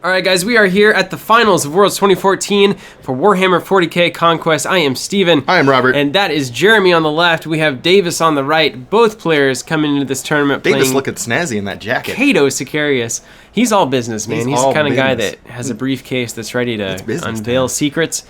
Alright guys, we are here at the finals of Worlds 2014 for Warhammer 40k Conquest. I am Steven. I am Robert. And that is Jeremy on the left. We have Davis on the right. Both players coming into this tournament Davis playing looking snazzy in that jacket. Kato Sicarius. He's all business, man. He's the kind of guy that business. has a briefcase that's ready to business unveil time. secrets.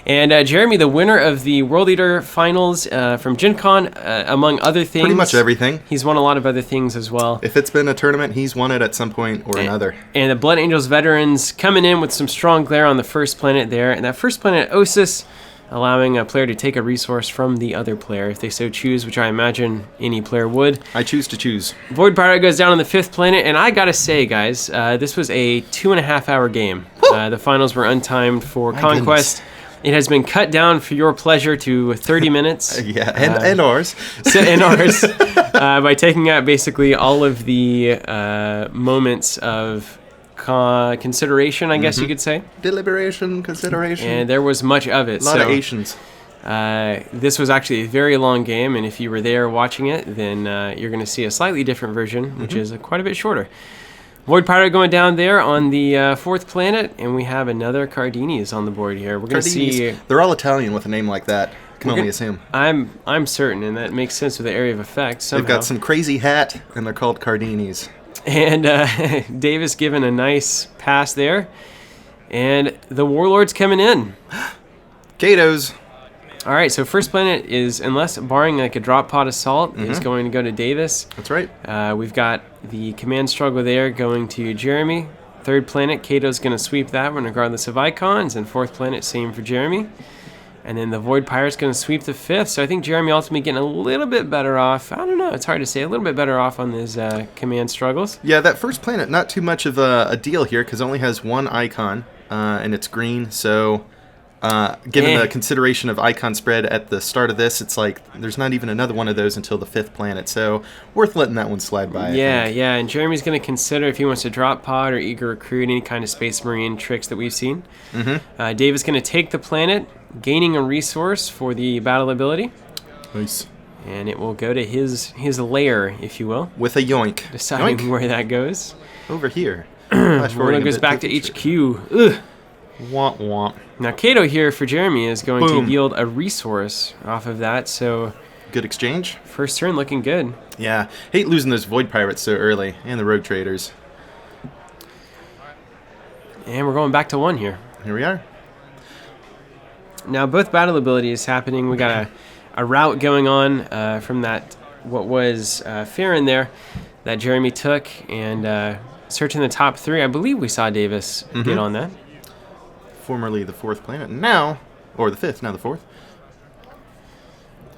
And Jeremy, the winner of the World Eater Finals from Gen Con, among other things. Pretty much everything. He's won a lot of other things as well. If it's been a tournament, he's won it at some point or another. And the Blood Angels veterans coming in with some strong glare on the first planet there. And that first planet, Osis, allowing a player to take a resource from the other player if they so choose, which I imagine any player would. I choose to choose. Void Pirate goes down on the fifth planet, and I gotta say, guys, this was a 2.5-hour game. The finals were untimed for Conquest. Goodness. It has been cut down for your pleasure to 30 minutes. Yeah, and ours. And ours. By taking out basically all of the moments of consideration, I guess you could say. Deliberation, consideration. And there was much of it. A lot of Asians. This was actually a very long game, and if you were there watching it, then you're going to see a slightly different version, which is quite a bit shorter. Void Pirate going down there on the fourth planet, and we have another Cardinis on the board here. We're going to see. They're all Italian with a name like that. Can only assume. I'm certain, and that makes sense with the area of effect. Somehow. They've got some crazy hat, and they're called Cardinis. And Davis given a nice pass there, and the Warlords coming in. Katos. All right, so first planet is, unless barring like a drop pod assault, is going to go to Davis. That's right. We've got the command struggle there going to Jeremy. Third planet, Kato's going to sweep that one regardless of icons. And fourth planet, same for Jeremy. And then the Void Pirate's going to sweep the fifth. So I think Jeremy ultimately getting a little bit better off. I don't know, it's hard to say. A little bit better off on his command struggles. Yeah, that first planet, not too much of a deal here because it only has one icon, and it's green. So given the consideration of icon spread at the start of this, it's like there's not even another one of those until the fifth planet. So worth letting that one slide by. Yeah. And Jeremy's going to consider if he wants to drop pod or eager recruit, any kind of Space Marine tricks that we've seen. Dave is going to take the planet, gaining a resource for the battle ability. Nice. And it will go to his lair, if you will. With a yoink. Deciding Yoink. where that goes. Over here. Warlord goes back to HQ. Ugh. Womp womp. Now Kato here for Jeremy is going Boom. to yield a resource off of that, so Good exchange. first turn looking good. Yeah. Hate losing those Void Pirates so early. And the Rogue Traders. And we're going back to one here. Here we are. Now both battle abilities happening. We got a route going on from that what was Farron there that Jeremy took, and searching the top three. I believe we saw Davis get on that. Formerly the fourth planet. Now, or the fifth, now the fourth.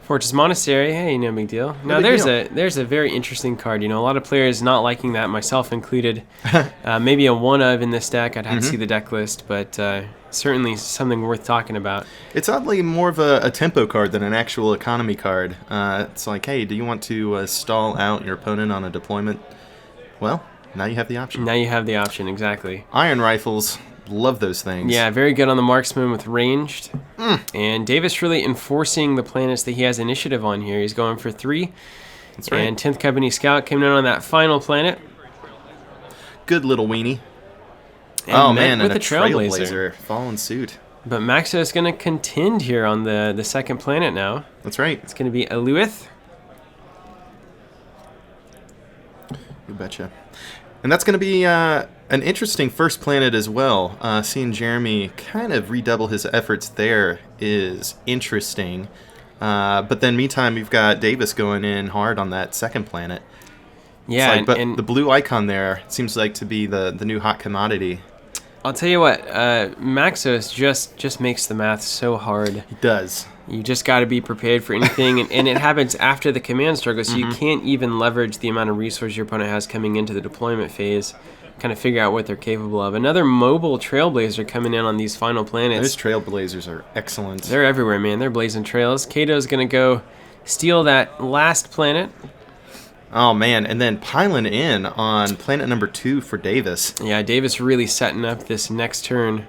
Fortress Monastery, hey, no big deal. Now big there's a very interesting card. You know, a lot of players not liking that, myself included. Maybe a one of in this deck. I'd have to see the deck list, but certainly something worth talking about. It's oddly more of a tempo card than an actual economy card. It's like, hey, do you want to stall out your opponent on a deployment? Well, now you have the option. Now you have the option, exactly. Iron rifles, love those things. Yeah, very good on the marksman with ranged. And Davis really enforcing the planets that he has initiative on here. He's going for 3. That's right. And 10th Company Scout coming in on that final planet. Good little weenie. And oh, met man, with and a the Trailblazer. Following suit. But Maxo is going to contend here on the second planet now. That's right. It's going to be Aluith. You betcha. And that's going to be an interesting first planet as well. Seeing Jeremy kind of redouble his efforts there is interesting. But then meantime, you've got Davis going in hard on that second planet. Yeah, It's like, and the blue icon there seems like to be the new hot commodity. I'll tell you what, Maxos just makes the math so hard. He does. You just got to be prepared for anything, and it happens after the command struggle, so you can't even leverage the amount of resources your opponent has coming into the deployment phase, kind of figure out what they're capable of. Another mobile Trailblazer coming in on these final planets. Those Trailblazers are excellent. They're everywhere, man. They're blazing trails. Kato's going to go steal that last planet. Oh, man, and then piling in on planet number 2 for Davis. Yeah, Davis really setting up this next turn.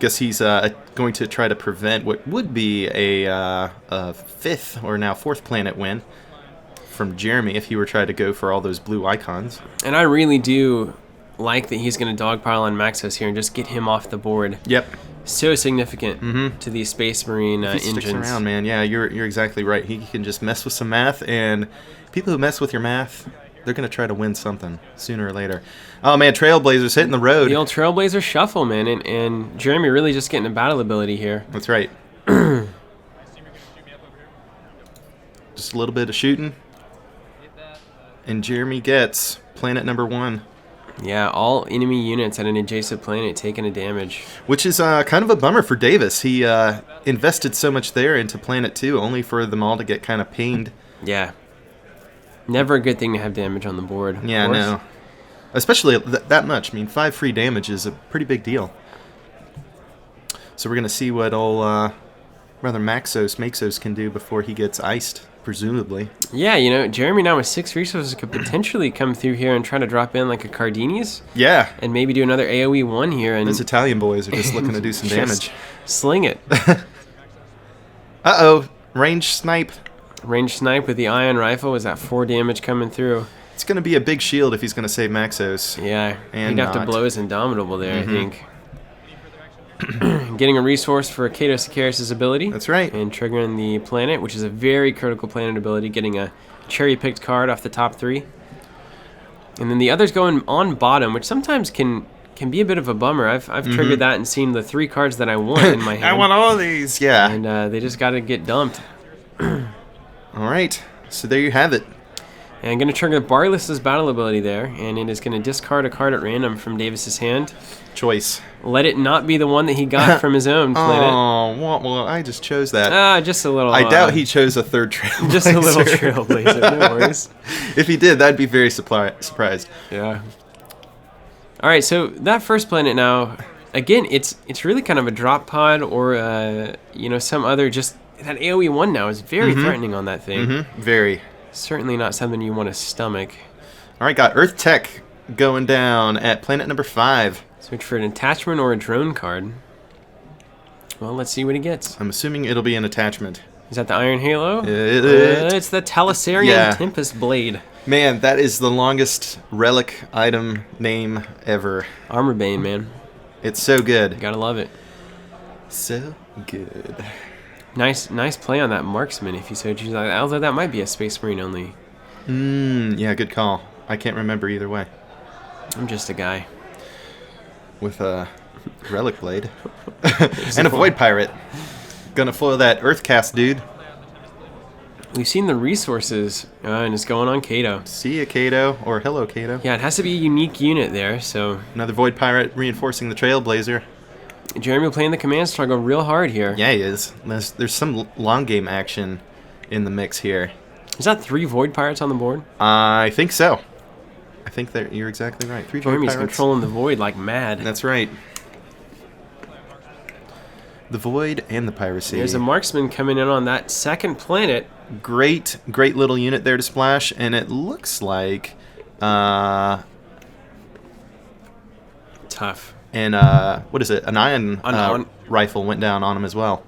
Guess he's going to try to prevent what would be a fifth or now fourth planet win from Jeremy if he were trying to go for all those blue icons. And I really do like that he's going to dogpile on Maxos here and just get him off the board. Yep. So significant to these Space Marine If he engines. sticks around, man. Yeah, you're exactly right. He can just mess with some math, and people who mess with your math, they're going to try to win something sooner or later. Oh, man, Trailblazers hitting the road. The old Trailblazer shuffle, man, and Jeremy really just getting a battle ability here. That's right. Just a little bit of shooting. And Jeremy gets planet number 1. Yeah, all enemy units at an adjacent planet taking a damage. Which is kind of a bummer for Davis. He invested so much there into planet 2, only for them all to get kind of pinged. Yeah. Never a good thing to have damage on the board. Yeah, no. Especially that much. I mean, 5 free damage is a pretty big deal. So we're going to see what old Maxos can do before he gets iced, presumably. Yeah, you know, Jeremy now with 6 resources could potentially come through here and try to drop in like a Cardini's. Yeah. And maybe do another AoE 1 here. And those Italian boys are just looking to do some damage. Sling it. Uh-oh. Range snipe. Range snipe with the ion rifle. Is that 4 damage coming through? It's going to be a big shield if he's going to save Maxos. Yeah. And he'd have to blow his Indomitable there, I think. Getting a resource for Kato Sikaris' ability. That's right. And triggering the planet, which is a very critical planet ability. Getting a cherry-picked card off the top 3. And then the others going on bottom, which sometimes can be a bit of a bummer. I've triggered that and seen the 3 cards that I want in my hand. I want all of these, yeah. And they just got to get dumped. All right, so there you have it. And I'm going to trigger Barless's battle ability there, and it is going to discard a card at random from Davis's hand. Choice. Let it not be the one that he got from his own planet. Oh, well, I just chose that. Just a little... I doubt he chose a third Trailblazer. Just a little Trailblazer, no worries. If he did, that'd be very surprised. Yeah. All right, so that first planet now, again, it's really kind of a drop pod or, some other just... That AoE 1 now is very threatening on that thing. Very. Certainly not something you want to stomach. All right, got Earth Tech going down at planet number 5. Search for an attachment or a drone card. Well, let's see what he gets. I'm assuming it'll be an attachment. Is that the Iron Halo? It's the Talisarian Tempest Blade. Man, that is the longest relic item name ever. Armor Bane, man. It's so good. Gotta love it. So good. Nice play on that marksman, if you so choose. Although that might be a Space Marine only. Yeah, good call. I can't remember either way. I'm just a guy. With a relic blade. And a void pirate. Gonna foil that Earthcast dude. We've seen the resources, and it's going on Kato. See ya, Kato, or hello, Kato. Yeah, it has to be a unique unit there, so... Another void pirate reinforcing the Trailblazer. Jeremy playing the command struggle real hard here. Yeah, he is. There's some long game action in the mix here. Is that 3 void pirates on the board? I think so. I think that you're exactly right. 3 void Jeremy's pirates. controlling the void like mad. That's right. The void and the piracy. There's a marksman coming in on that second planet. Great little unit there to splash, and it looks like Tough. And what is it? An ion rifle went down on him as well.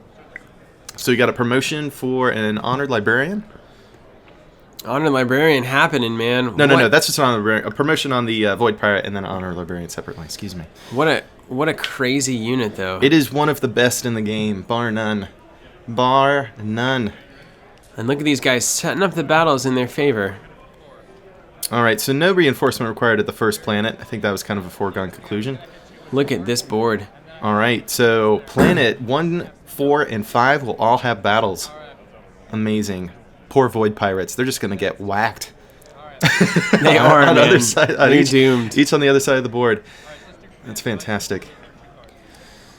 So you got a promotion for an honored librarian. Honored librarian happening, man. No. That's just a promotion on the void pirate, and then honored librarian separately. Excuse me. What a crazy unit, though. It is one of the best in the game, bar none. Bar none. And look at these guys setting up the battles in their favor. All right, so no reinforcement required at the first planet. I think that was kind of a foregone conclusion. Look at this board. All right, so planet 1, 4, and 5 will all have battles. Amazing. Poor void pirates. They're just going to get whacked. They are, on man. Other side, They're doomed. Each on the other side of the board. That's fantastic.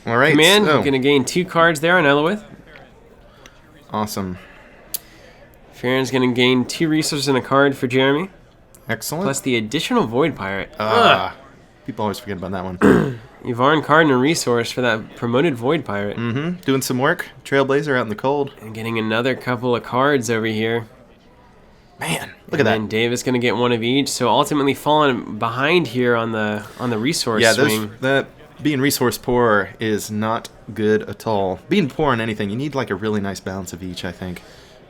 All right. Command, so going to gain 2 cards there on Eloith. Awesome. Farron's going to gain 2 resources and a card for Jeremy. Excellent. Plus the additional void pirate. People always forget about that one. Yvonne card and a resource for that promoted void pirate. Doing some work. Trailblazer out in the cold. And getting another couple of cards over here. Man, look at that. And Davis going to get 1 of each. So ultimately falling behind here on the resource swing. That being resource poor is not good at all. Being poor on anything, you need like a really nice balance of each, I think.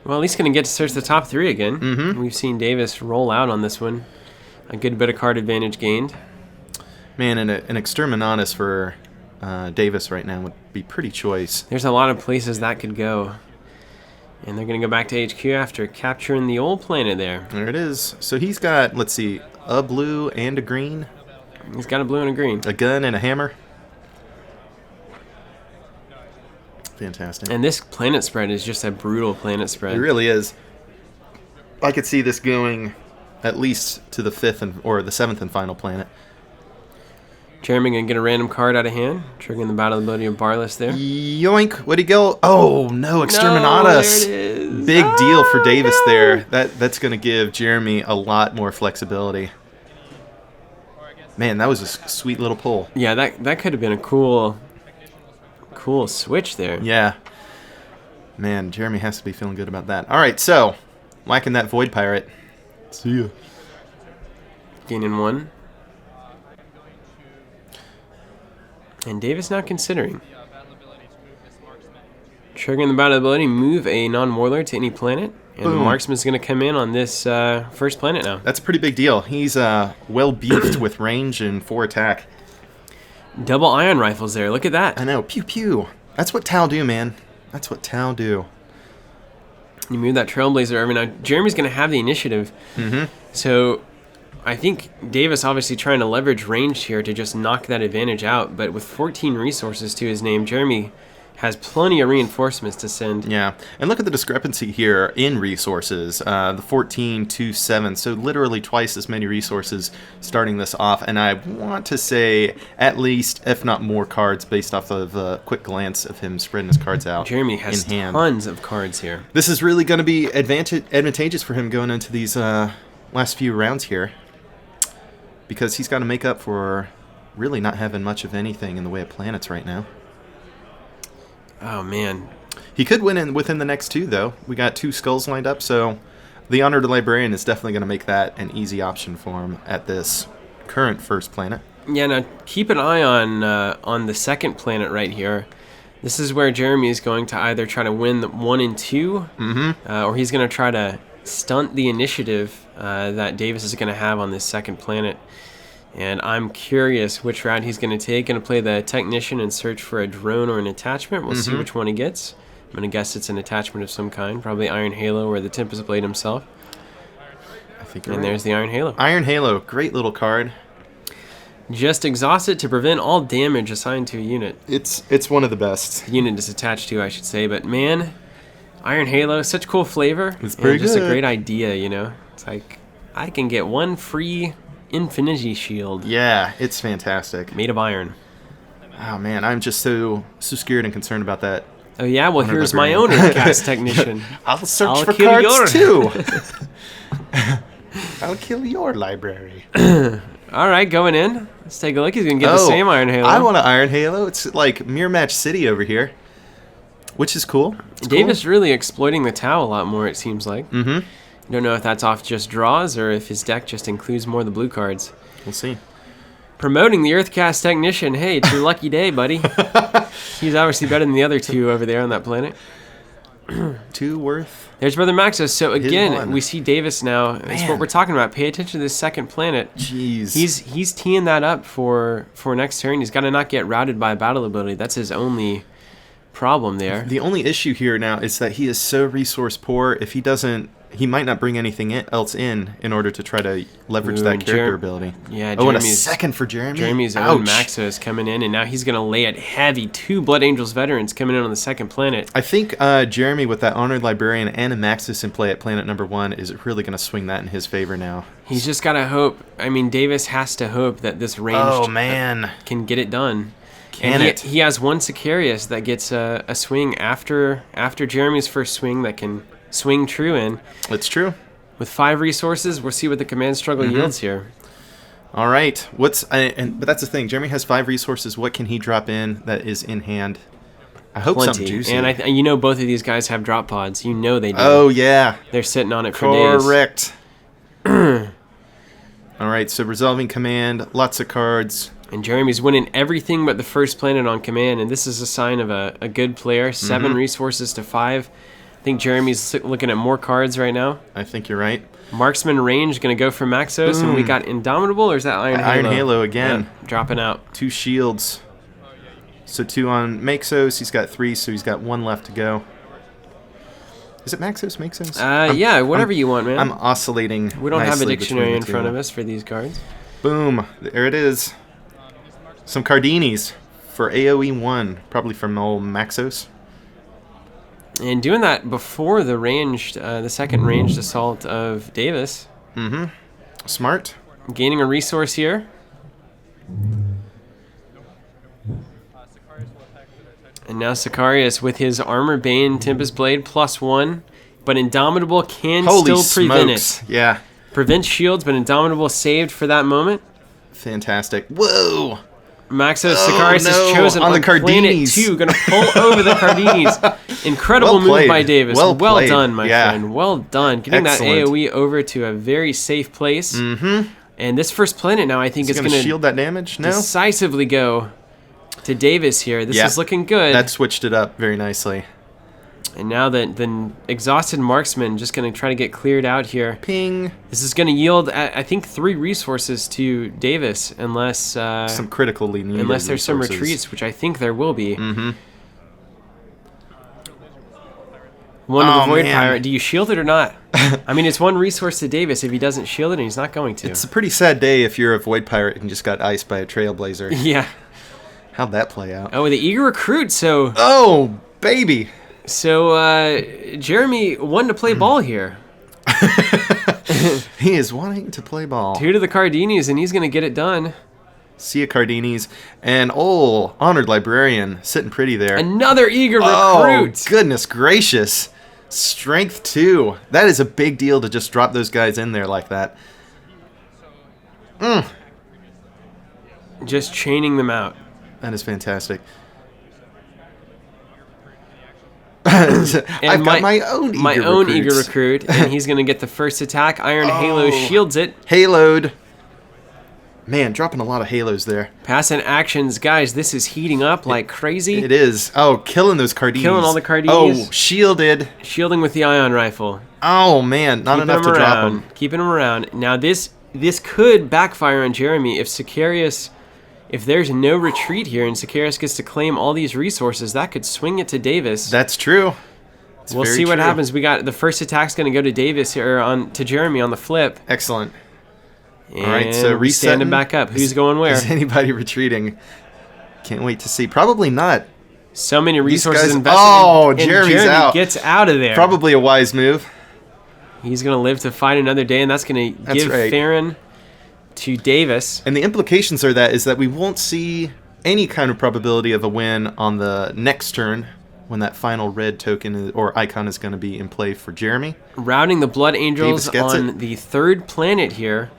Well, at least going to get to search the top 3 again. We've seen Davis roll out on this one. A good bit of card advantage gained. Man, and an Exterminatus for Davis right now would be pretty choice. There's a lot of places that could go. And they're going to go back to HQ after capturing the old planet there. There it is. So he's got, let's see, a blue and a green. He's got a blue and a green. A gun and a hammer. Fantastic. And this planet spread is just a brutal planet spread. It really is. I could see this going at least to the 5th or the 7th and final planet. Jeremy going to get a random card out of hand, triggering the battle ability of Barless there. Yoink. Where'd he go? Oh, no. Exterminatus. No, there it is. Big deal for Davis there. That's going to give Jeremy a lot more flexibility. Man, that was a sweet little pull. Yeah, that could have been a cool switch there. Yeah. Man, Jeremy has to be feeling good about that. All right, so whacking that Void Pirate. See ya. Gaining 1. And Davis now considering. Triggering the battle ability, move a non-warlord to any planet. And Boom. the marksman's going to come in on this first planet now. That's a pretty big deal. He's well beefed with range and 4 attack. Double ion rifles there. Look at that. I know. Pew pew. That's what Tau do, man. That's what Tau do. You move that Trailblazer over. Now, Jeremy's going to have the initiative. Mm-hmm. So I think Davis obviously trying to leverage range here to just knock that advantage out. But with 14 resources to his name, Jeremy has plenty of reinforcements to send. Yeah, and look at the discrepancy here in resources. The 14 to 7, so literally twice as many resources starting this off. And I want to say at least, if not more cards, based off of a quick glance of him spreading his cards out. Jeremy has tons of cards here. This is really going to be advantageous for him going into these last few rounds here, because he's got to make up for really not having much of anything in the way of planets right now. Oh, man. He could win within the next 2, though. We got 2 skulls lined up, so the Honored Librarian is definitely going to make that an easy option for him at this current first planet. Yeah, now keep an eye on the second planet right here. This is where Jeremy is going to either try to win the 1 and 2, or he's going to try to stunt the initiative that Davis is going to have on this second planet. And I'm curious which route he's going to take. Going to play the Technician and search for a drone or an attachment. We'll see which one he gets. I'm going to guess it's an attachment of some kind. Probably Iron Halo or the Tempest Blade himself. I think And there's the Iron Halo. Iron Halo, great little card. Just exhaust it to prevent all damage assigned to a unit. It's one of the best. The unit is attached to, I should say. But man, Iron Halo, such cool flavor. It's pretty just good. A great idea, you know. It's like, I can get 1 free Infinity Shield. Yeah, it's fantastic. Made of iron. Oh, man, I'm just so scared and concerned about that. Oh, yeah? Well, Honored here's my Librarian. own cast technician. I'll search I'll for kill cards, your- too. I'll kill your library. All right, going in. Let's take a look. He's going to get the same Iron Halo. I want an Iron Halo. It's like Mirror Match City over here, which is cool. It's Davis really exploiting the Tau a lot more, it seems like. Mm-hmm. Don't know if that's off just draws or if his deck just includes more of the blue cards. We'll see. Promoting the Earthcast Technician. Hey, it's your lucky day, buddy. He's obviously better than the other 2 over there on that planet. 2 worth. There's Brother Maxus. So again, one. we see Davis now. That's what we're talking about. Pay attention to this second planet. Jeez. He's teeing that up for next turn. He's got to not get routed by a battle ability. That's his only problem there. The only issue here now is that he is so resource poor. If he doesn't, he might not bring anything else in order to try to leverage that character ability. Yeah, and a Jeremy's second for Jeremy. Jeremy's own Maxo is coming in, and now he's going to lay it heavy. 2 Blood Angels veterans coming in on the second planet. I think Jeremy, with that Honored Librarian and a Maxis in play at planet number 1, is really going to swing that in his favor now. He's just got to hope. I mean, Davis has to hope that this ranged can get it done. He has 1 Sicarius that gets a swing after Jeremy's first swing that can swing true in. It's true. With 5 resources, we'll see what the command struggle yields here. All right. But that's the thing. Jeremy has 5 resources. What can he drop in that is in hand? I hope something juicy. And you know both of these guys have drop pods. You know they do. Oh, yeah. They're sitting on it for days. Correct. All right. So resolving command. Lots of cards. And Jeremy's winning everything but the first planet on command. And this is a sign of a good player. 7 resources to 5. I think Jeremy's looking at more cards right now. I think you're right. Marksman range going to go for Maxos, and we got Indomitable, or is that Iron Halo? Iron Halo again. Yeah, dropping out. 2 shields. So 2 on Maxos. He's got 3, so he's got 1 left to go. Is it Maxos? Maxos? Yeah, whatever you want, man. I'm oscillating. We don't have a nicely dictionary between in the front two. of us for these cards. Boom. There it is. Some Cardinis for AoE 1, probably from old Maxos. And doing that before the second ranged assault of Davis. Mm-hmm. Smart. Gaining a resource here. And now Sicarius with his Armor Bane Tempest Blade +1. But Indomitable can Holy still prevent smokes. it. Yeah. Prevents shields, but Indomitable saved for that moment. Fantastic. Whoa. Maxos Sicarius no. is chosen On on the Planet Cardinis. 2. Going to pull over the Cardinis. Incredible Well move played. by Davis. Well Well played. done, my Yeah. friend. Well done. Getting Excellent. that AoE over to a very safe place. Mm-hmm. And this first planet now, I think, is Going going to to shield that damage? No? decisively go to Davis here. This is looking good. That switched it up very nicely. And now the exhausted marksman just going to try to get cleared out here. Ping. This is going to yield, I think, 3 resources to Davis, unless Some critically needed unless there's some resources. retreats, which I think there will be. Mm-hmm. One to the Oh, Void man. Pirate. Do you shield it or not? I mean, it's 1 resource to Davis if he doesn't shield it, and he's not going to. It's a pretty sad day if you're a Void Pirate and just got iced by a Trailblazer. Yeah. How'd that play out? Oh, the eager recruit. So Oh, baby. Jeremy wanted to play ball here. He is wanting to play ball. 2 to the Cardinis, and he's going to get it done. See ya, Cardinis. And Honored Librarian sitting pretty there. Another eager Oh, recruit. goodness gracious. Strength 2. That is a big deal to just drop those guys in there like that. Just chaining them out. That is fantastic. I've got my own eager recruits. recruit, and he's going to get the first attack. Iron Halo shields it. Haloed. Man, dropping a lot of halos there. Passing actions. Guys, this is heating up like crazy. It is. Oh, killing those Cardinis. Killing all the Cardinis. Oh, shielded. Shielding with the ion rifle. Oh, man. Not enough to drop them. Keeping him around. Now, this could backfire on Jeremy if Sicarius... If there's no retreat here and Sicarius gets to claim all these resources, that could swing it to Davis. That's true. We'll see what happens. We got the first attack's going to go to Davis here to Jeremy on the flip. Excellent. And all right, so we stand him resetting. back up. Who's going where? Is anybody retreating? Can't wait to see. Probably not. So many resources guys- invested. Oh, and Jeremy's Jeremy out. gets out of there. Probably a wise move. He's going to live to fight another day, and that's going to give right. Farron to Davis. And the implications are that we won't see any kind of probability of a win on the next turn when that final red token or icon is going to be in play for Jeremy. Routing the Blood Angels Davis gets on the 3rd planet here.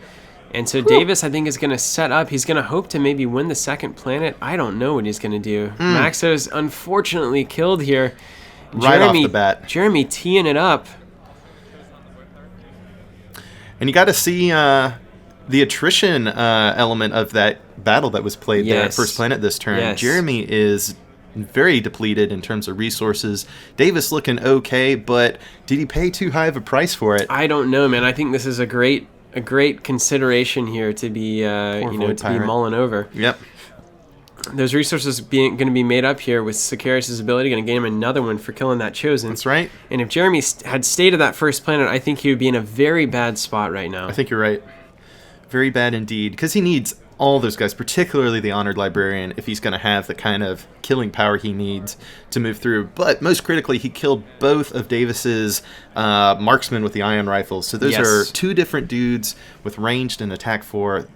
And so Davis, I think, is going to set up. He's going to hope to maybe win the 2nd planet. I don't know what he's going to do. Maxos unfortunately killed here. Right off the bat. Jeremy teeing it up. And you got to see the attrition element of that battle that was played there at Yes. First Planet this turn. Yes. Jeremy is very depleted in terms of resources. Davis looking okay, but did he pay too high of a price for it? I don't know, man. I think this is a great consideration here to be Void to be Pirate. mulling over. Yep. Those resources going to be made up here with Sicarius' ability, going to gain him another one for killing that Chosen. That's right. And if Jeremy had stayed at that first planet, I think he would be in a very bad spot right now. I think you're right. Very bad indeed, because he needs all those guys, particularly the Honored Librarian, if he's going to have the kind of killing power he needs to move through. But most critically, he killed both of Davis's marksmen with the ion rifles. So those Yes. are 2 different dudes with ranged and attack 4.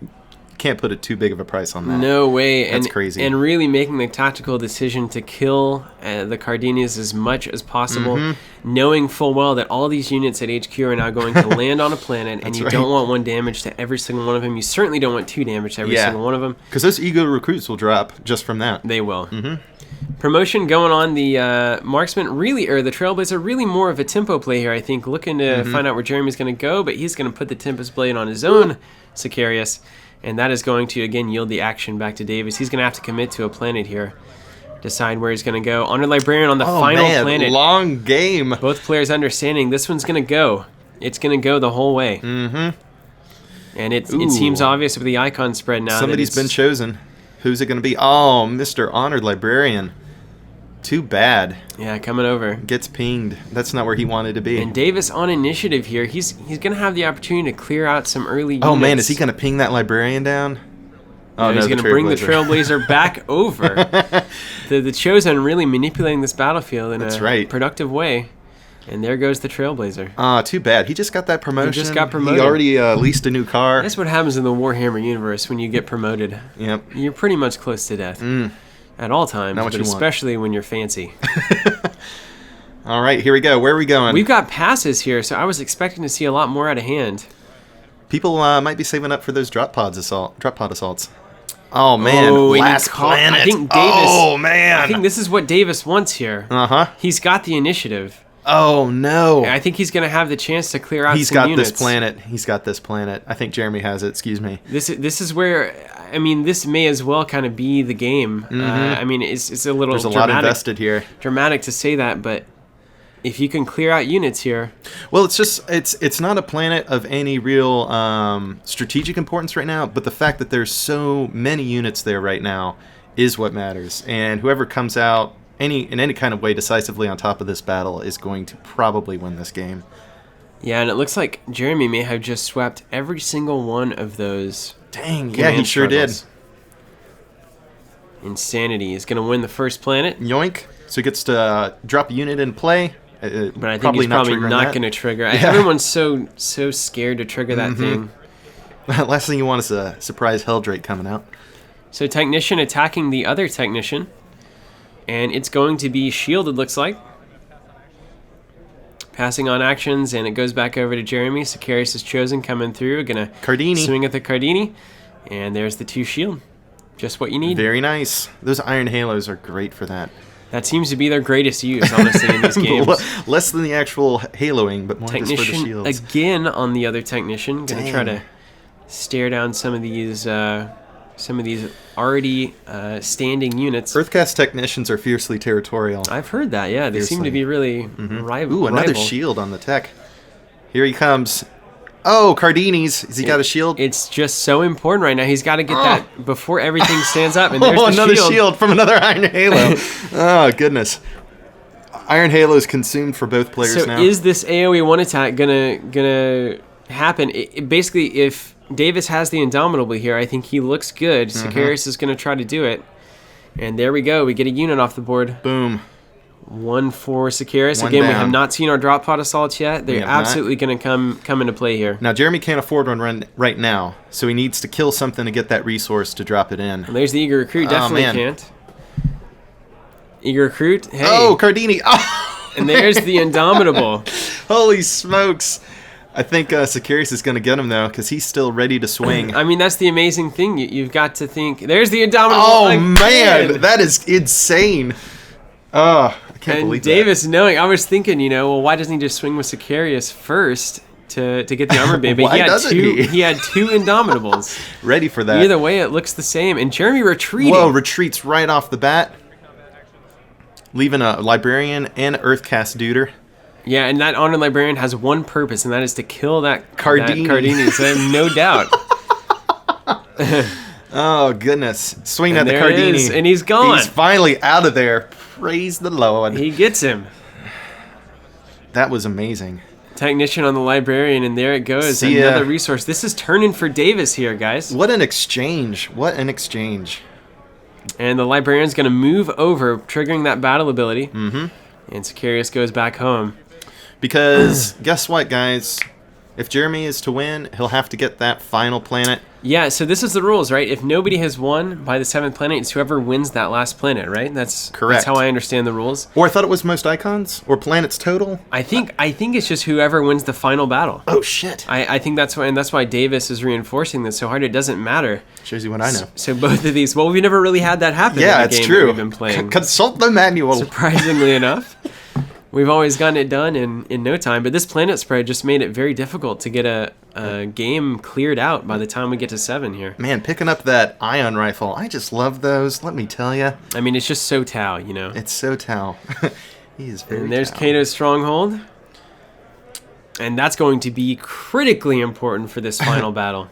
Can't put too big of a price on that. No way. That's and, crazy. And really making the tactical decision to kill the Cardinis as much as possible, knowing full well that all these units at HQ are now going to land on a planet, and you right. don't want 1 damage to every single one of them. You certainly don't want 2 damage to every single one of them. Because those ego recruits will drop just from that. They will. Promotion going on. The marksman really, or the Trailblazer, really more of a tempo play here, I think, looking to find out where Jeremy's going to go, but he's going to put the Tempest Blade on his own Sicarius. And that is going to, again, yield the action back to Davis. He's going to have to commit to a planet here. Decide where he's going to go. Honored Librarian on the final planet. Long game. Both players understanding this one's going to go. It's going to go the whole way. Mm-hmm. And it seems obvious with the icon spread now. Somebody's been chosen. Who's it going to be? Oh, Mr. Honored Librarian. Too bad. Yeah, coming over. Gets pinged. That's not where he wanted to be. And Davis on initiative here. He's going to have the opportunity to clear out some early units. Oh, man, is he going to ping that Librarian down? Oh, no, he's going to bring the Trailblazer back over. The Chosen really manipulating this battlefield in a productive way. And there goes the Trailblazer. Too bad. He just got that promotion. He just got promoted. He already leased a new car. That's what happens in the Warhammer universe when you get promoted. Yep. You're pretty much close to death. At all times, but especially when you're fancy. All right, here we go. Where are we going? We've got passes here, so I was expecting to see a lot more out of hand. People might be saving up for those drop pod assaults. Oh, man. Last planet. I think Davis, oh, man. I think this is what Davis wants here. Uh-huh. He's got the initiative. Oh, no. I think he's going to have the chance to clear out some units. He's got this planet. I think Jeremy has it. Excuse me. This is where, I mean, this may as well kind of be the game. I mean, it's a little There's a dramatic, lot invested here. Dramatic to say that, but if you can clear out units here. Well, it's not a planet of any real strategic importance right now, but the fact that there's so many units there right now is what matters. And whoever comes out in any kind of way decisively on top of this battle is going to probably win this game. Yeah, and it looks like Jeremy may have just swept every single one of those. Dang, yeah, he sure did. Insanity is going to win the first planet. Yoink. So he gets to drop a unit in play. But I think he's probably not going to trigger. Yeah. Everyone's so scared to trigger that thing. Last thing you want is a surprise Helldrake coming out. So Technician attacking the other Technician. And it's going to be shielded, looks like. Passing on actions, and it goes back over to Jeremy. Sicarius is chosen, coming through. Going to swing at the Cardini. And there's the 2 shield. Just what you need. Very nice. Those Iron Halos are great for that. That seems to be their greatest use, honestly, in these games. Less than the actual haloing, but more just for the shields. Again on the other Technician. Going to try to stare down some of these already standing units. Earthcast Technicians are fiercely territorial. I've heard that, yeah. They seem to be really rival. Ooh, another shield on the tech. Here he comes. Oh, Cardini's. Has he got a shield? It's just so important right now. He's got to get that before everything stands up. And there's the another shield from another Iron Halo. Oh, goodness. Iron Halo is consumed for both players now. So is this AoE 1 attack gonna happen? Basically, if Davis has the Indomitable here, I think he looks good. Sicarius is going to try to do it. And there we go. We get a unit off the board. Boom. 1 for Sicarius. Again, we have not seen our drop pod assaults yet. They're absolutely going to come into play here. Now, Jeremy can't afford one right now, so he needs to kill something to get that resource to drop it in. And there's the Eager Recruit. Definitely can't. Eager Recruit. Hey. Oh, Cardini. Oh! And there's the Indomitable. Holy smokes. I think Sicarius is going to get him, though, because he's still ready to swing. I mean, that's the amazing thing. You've got to think. There's the Indomitable. Oh, man. That is insane. Oh, I can't believe that. And Davis knowing, I was thinking, well, why doesn't he just swing with Sicarius first to get the armor band? But he had 2 Indomitables. Ready for that. Either way, it looks the same. And Jeremy retreating. Whoa, retreats right off the bat. Leaving a Librarian and Earthcast Duder. Yeah, and that Honored Librarian has one purpose, and that is to kill that Cardini. So I have no doubt. Oh, goodness. Swing at the Cardini. And he's gone. He's finally out of there. Praise the Lord. He gets him. That was amazing. Technician on the Librarian, and there it goes. Another resource. This is turning for Davis here, guys. What an exchange. What an exchange. And the Librarian's going to move over, triggering that battle ability. And Sicarius goes back home. Because guess what, guys? If Jeremy is to win, he'll have to get that final planet. Yeah, so this is the rules, right? If nobody has won by the 7th planet, it's whoever wins that last planet, right? That's correct. That's how I understand the rules. Or I thought it was most icons or planets total. I think it's just whoever wins the final battle. Oh shit! I think that's why Davis is reinforcing this so hard. It doesn't matter. Shows you what I know. So both of these, well, we've never really had that happen. Yeah, in the it's game true. That we've been playing. Consult the manual. Surprisingly enough. We've always gotten it done in no time, but this planet spread just made it very difficult to get a game cleared out by the time we get to 7 here. Man, picking up that ion rifle, I just love those, let me tell you. I mean, it's just so Tau, It's so Tau. He is very And there's Tau. Cato's Stronghold. And that's going to be critically important for this final battle.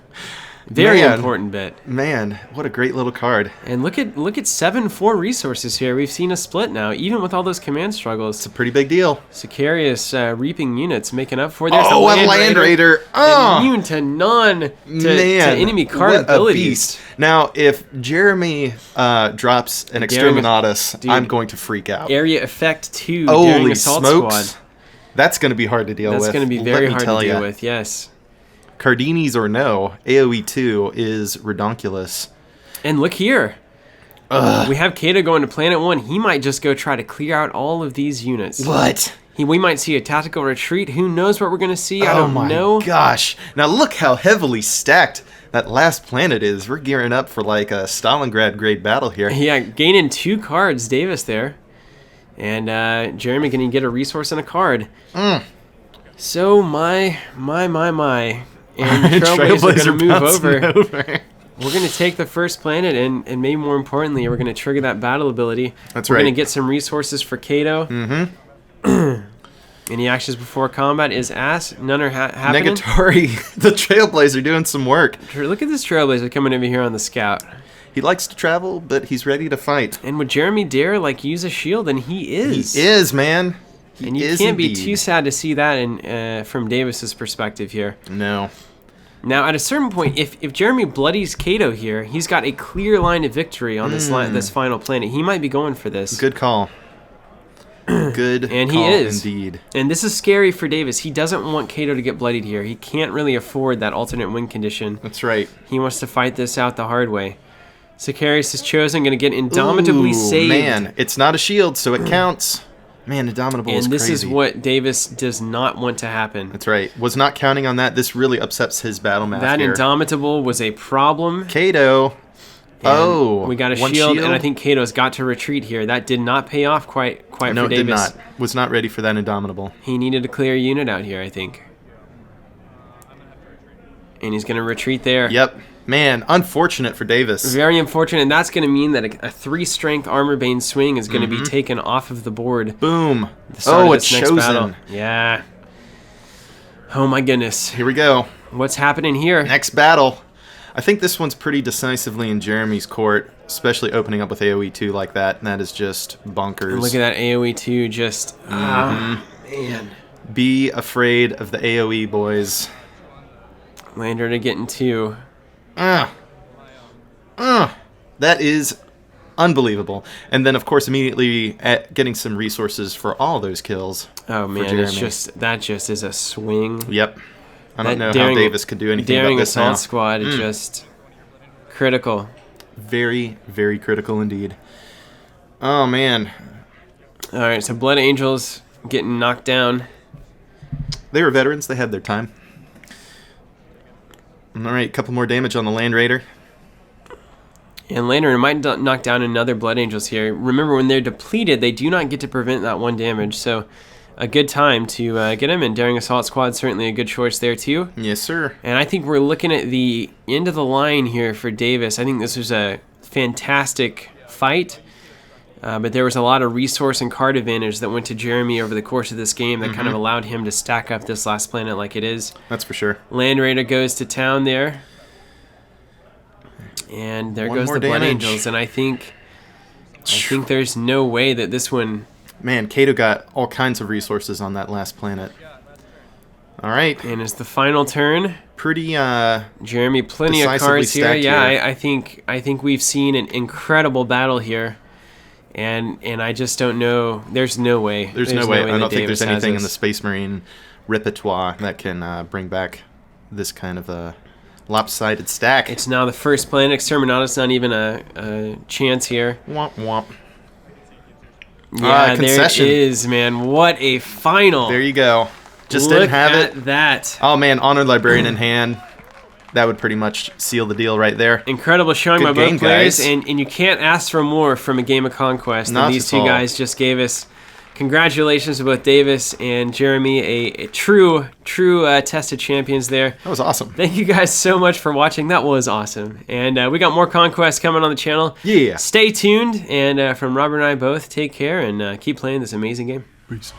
Very important bit. Man, what a great little card. And look at 7-4 resources here. We've seen a split now, even with all those command struggles. It's a pretty big deal. Sicarius reaping units making up for. There's a Land Raider. Oh, immune to enemy card abilities. A beast. Now, if Jeremy drops an Exterminatus, I'm going to freak out. Area effect 2 during Assault smokes. Squad. That's going to be hard to deal with. That's going to be very hard to deal with, yes. Cardini's or no, AoE 2 is redonkulous. And look here. We have Kato going to Planet 1. He might just go try to clear out all of these units. What? We might see a tactical retreat. Who knows what we're going to see? I don't know. Oh my gosh. Now look how heavily stacked that last planet is. We're gearing up for like a Stalingrad grade battle here. Yeah, gaining 2 cards, Davis there. And Jeremy going to get a resource and a card. So my. And the Trailblazer are going to move over. We're going to take the first planet, and maybe more importantly, we're going to trigger that battle ability. That's we're right. We're going to get some resources for Kato. Any actions before combat is asked. None are happening. Negatory, the Trailblazer doing some work. Look at this Trailblazer coming over here on the scout. He likes to travel, but he's ready to fight. And would Jeremy dare use a shield? And he is. He is, man. And you can't be too sad to see that from Davis's perspective here. No. Now, at a certain point, if Jeremy bloodies Kato here, he's got a clear line of victory on this final planet. He might be going for this. Good call. Good and call he is. Indeed. And this is scary for Davis. He doesn't want Kato to get bloodied here. He can't really afford that alternate win condition. That's right. He wants to fight this out the hard way. Sicarius is chosen, going to get indomitably saved. Man, it's not a shield, so it counts. Man, Indomitable is crazy. And this is what Davis does not want to happen. That's right. Was not counting on that. This really upsets his battle math That here. Indomitable was a problem. Kato. We got a shield, and I think Kato's got to retreat here. That did not pay off quite for Davis. No, it did not. Was not ready for that Indomitable. He needed a clear unit out here, I think. And he's going to retreat there. Yep. Man, unfortunate for Davis. Very unfortunate, and that's going to mean that a 3-strength Armor Bane swing is going to be taken off of the board. Boom. It's chosen. Battle. Yeah. Oh my goodness. Here we go. What's happening here? Next battle. I think this one's pretty decisively in Jeremy's court, especially opening up with AoE 2 like that, and that is just bonkers. And look at that AoE 2 just... man. Be afraid of the AoE, boys. Lander to getting 2. That is unbelievable. And then, of course, immediately getting some resources for all those kills. Oh, man, that just is a swing. Yep. I don't know how Davis could do anything about this Assault Squad is just critical. Very, very critical indeed. Oh, man. All right, so Blood Angels getting knocked down. They were veterans. They had their time. All right, a couple more damage on the Land Raider. And Land Raider might knock down another Blood Angels here. Remember, when they're depleted, they do not get to prevent that 1 damage. So a good time to get him. And Daring Assault Squad, certainly a good choice there too. Yes, sir. And I think we're looking at the end of the line here for Davis. I think this was a fantastic fight. But there was a lot of resource and card advantage that went to Jeremy over the course of this game that kind of allowed him to stack up this last planet like it is. That's for sure. Land Raider goes to town there. And there goes the Blood Angels. And I think there's no way that this one... Man, Kato got all kinds of resources on that last planet. All right. And it's the final turn. Pretty Jeremy, plenty of cards here. Yeah, I think we've seen an incredible battle here. And I just don't know. There's no way. There's no way. I don't think Davis there's anything in the Space Marine repertoire that can bring back this kind of a lopsided stack. It's now the first planet. Exterminatus not even a chance here. Womp womp. Yeah, there it is, man. What a final. There you go. Just didn't have it. Look at that. Oh, man. Honored Librarian in hand. That would pretty much seal the deal right there. Incredible showing by both players, and you can't ask for more from a game of Conquest than these two guys just gave us. Congratulations to both Davis and Jeremy, a true test of champions there. That was awesome. Thank you guys so much for watching. That was awesome. And we got more Conquest coming on the channel. Yeah. Stay tuned, and from Robert and I both, take care and keep playing this amazing game. Peace.